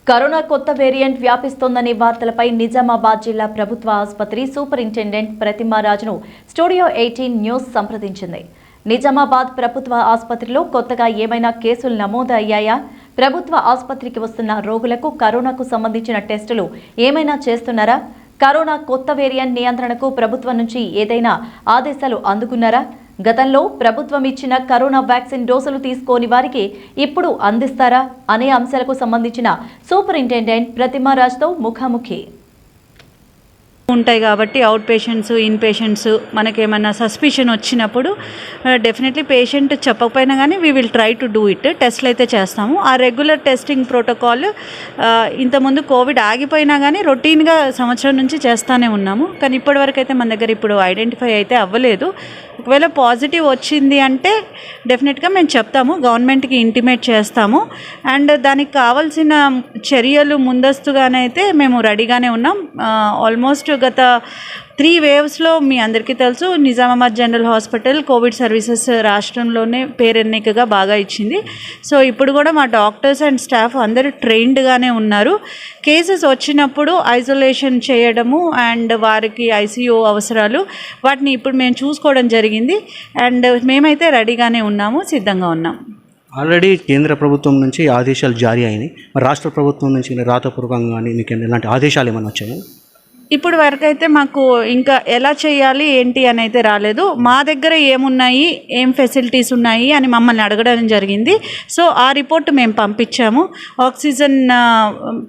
Corona కొత్త variant వ్యాపిస్తోందనే వార్తలపై Nizamabad జిల్లా ప్రభుత్వ ఆసుపత్రి సూపరింటెండెంట్ ప్రతిమారాజును స్టూడియో 18 న్యూస్ సంప్రదించింది. నిజామాబాద్ ప్రభుత్వ ఆసుపత్రిలో కొత్తగా ఏమైనా కేసులు నమోదు అయ్యాయా? ప్రభుత్వ ఆసుపత్రికి వస్తున్న రోగులకు కరోనాకు సంబంధించిన టెస్టులు ఏమైనా చేస్తున్నారా? కరోనా కొత్త వేరియంట్ నియంత్రణకు ప్రభుత్వం నుంచి ఏదైనా ఆదేశాలు అందుకున్నారా? గతంలో ప్రభుత్వం ఇచ్చిన కరోనా వ్యాక్సిన్ డోసులు తీసుకోని వారికి ఇప్పుడు అందిస్తారా అనే అంశాలకు సంబంధించిన సూపరింటెండెంట్ ప్రతిమారాజ్తో ముఖాముఖి ఉంటాయి కాబట్టి అవుట్ పేషెంట్స్ ఇన్ పేషెంట్స్ మనకేమన్నా సస్పిషన్ వచ్చినప్పుడు డెఫినెట్లీ పేషెంట్ చెప్పకపోయినా కానీ we will try to do it. టెస్ట్లు అయితే చేస్తాము. ఆ రెగ్యులర్ టెస్టింగ్ ప్రోటోకాల్ ఇంతకుముందు కోవిడ్ ఆగిపోయినా కానీ రొటీన్గా సంవత్సరం నుంచి చేస్తూనే ఉన్నాము. కానీ ఇప్పటివరకు అయితే మన దగ్గర ఇప్పుడు ఐడెంటిఫై అయితే అవ్వలేదు. ఒకవేళ పాజిటివ్ వచ్చింది అంటే డెఫినెట్గా మేము చెప్తాము, గవర్నమెంట్కి ఇంటిమేట్ చేస్తాము. అండ్ దానికి కావాల్సిన చర్యలు ముందస్తుగానైతే మేము రెడీగానే ఉన్నాం. ఆల్మోస్ట్ గత 3 వేవ్స్లో మీ అందరికీ తెలుసు Nizamabad general hospital Covid services రాష్ట్రంలోనే పేరెన్నికగా బాగా ఇచ్చింది. సో ఇప్పుడు కూడా మా డాక్టర్స్ అండ్ స్టాఫ్ అందరూ ట్రైన్డ్గానే ఉన్నారు. కేసెస్ వచ్చినప్పుడు ఐసోలేషన్ చేయడము అండ్ వారికి ఐసీయూ అవసరాలు వాటిని ఇప్పుడు మేము చూసుకోవడం జరిగింది. అండ్ మేమైతే రెడీగానే ఉన్నాము, సిద్ధంగా ఉన్నాం. ఆల్రెడీ కేంద్ర ప్రభుత్వం నుంచి ఆదేశాలు జారీ అయినాయి. మరి రాష్ట్ర ప్రభుత్వం నుంచి రాతపూర్వకంగా కానీ మీకు ఎలాంటి ఆదేశాలు ఏమైనా వచ్చాయి? ఇప్పుడు వరకు అయితే మాకు ఇంకా ఎలా చేయాలి ఏంటి అని అయితే రాలేదు. మా దగ్గర ఏమున్నాయి, ఏం ఫెసిలిటీస్ ఉన్నాయి అని మమ్మల్ని అడగడం జరిగింది. సో ఆ రిపోర్ట్ మేము పంపించాము. ఆక్సిజన్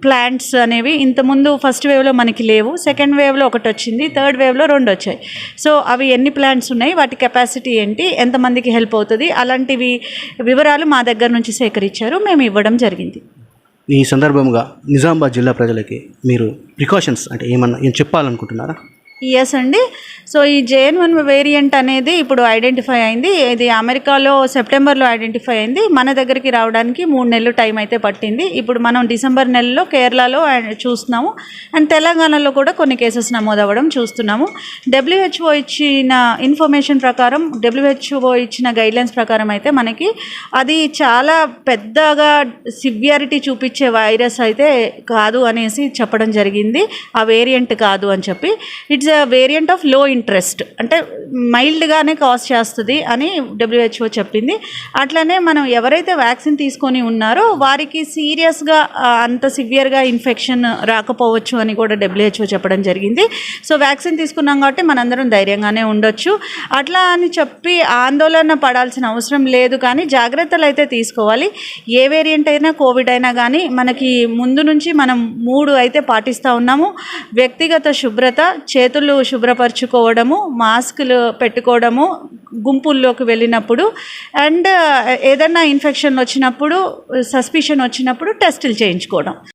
ప్లాంట్స్ అనేవి ఇంతకుముందు ఫస్ట్ వేవ్లో మనకి లేవు, సెకండ్ వేవ్లో ఒకటి వచ్చింది, థర్డ్ వేవ్లో 2 వచ్చాయి. సో అవి ఎన్ని ప్లాంట్స్ ఉన్నాయి, వాటి కెపాసిటీ ఏంటి, ఎంతమందికి హెల్ప్ అవుతుంది, అలాంటివి వివరాలు మా దగ్గర నుంచి సేకరించారు, మేము ఇవ్వడం జరిగింది. ఈ సందర్భంగా నిజామాబాద్ జిల్లా ప్రజలకి మీరు ప్రికాషన్స్ అంటే ఏం చెప్పాలనుకుంటున్నారా? ఎస్ అండి. సో ఈ JN.1 వేరియంట్ అనేది ఇప్పుడు ఐడెంటిఫై అయింది. ఇది అమెరికాలో సెప్టెంబర్లో ఐడెంటిఫై అయింది. మన దగ్గరికి రావడానికి 3 నెలలు టైం అయితే పట్టింది. ఇప్పుడు మనం డిసెంబర్ నెలలో కేరళలో చూస్తున్నాము అండ్ తెలంగాణలో కూడా కొన్ని కేసెస్ నమోదవ్వడం చూస్తున్నాము. WHO ఇచ్చిన ఇన్ఫర్మేషన్ ప్రకారం, WHO ఇచ్చిన గైడ్లైన్స్ ప్రకారం అయితే మనకి అది చాలా పెద్దగా సివియారిటీ చూపించే వైరస్ అయితే కాదు అనేసి చెప్పడం జరిగింది. ఆ వేరియంట్ కాదు అని చెప్పి, ఇట్స్ వేరియంట్ ఆఫ్ లో ఇంట్రెస్ట్, అంటే మైల్డ్గానే కాజ్ చేస్తుంది అని WHO చెప్పింది. అట్లనే మనం ఎవరైతే వ్యాక్సిన్ తీసుకొని ఉన్నారో వారికి సీరియస్గా అంత సివియర్గా ఇన్ఫెక్షన్ రాకపోవచ్చు అని కూడా WHO చెప్పడం జరిగింది. సో వ్యాక్సిన్ తీసుకున్నాం కాబట్టి మనందరం ధైర్యంగానే ఉండొచ్చు. అట్లా అని చెప్పి ఆందోళన పడాల్సిన అవసరం లేదు, కానీ జాగ్రత్తలు అయితే తీసుకోవాలి. ఏ వేరియంట్ అయినా కోవిడ్ అయినా కానీ మనకి ముందు నుంచి మనం 3 అయితే పాటిస్తూ ఉన్నాము. వ్యక్తిగత శుభ్రత, చేతులు శుభ్రపరచుకోవడము, మాస్కులు పెట్టుకోవడము గుంపుల్లోకి వెళ్ళినప్పుడు, అండ్ ఏదన్నా ఇన్ఫెక్షన్ వచ్చినప్పుడు, సస్పిషన్ వచ్చినప్పుడు టెస్టులు చేయించుకోవడం.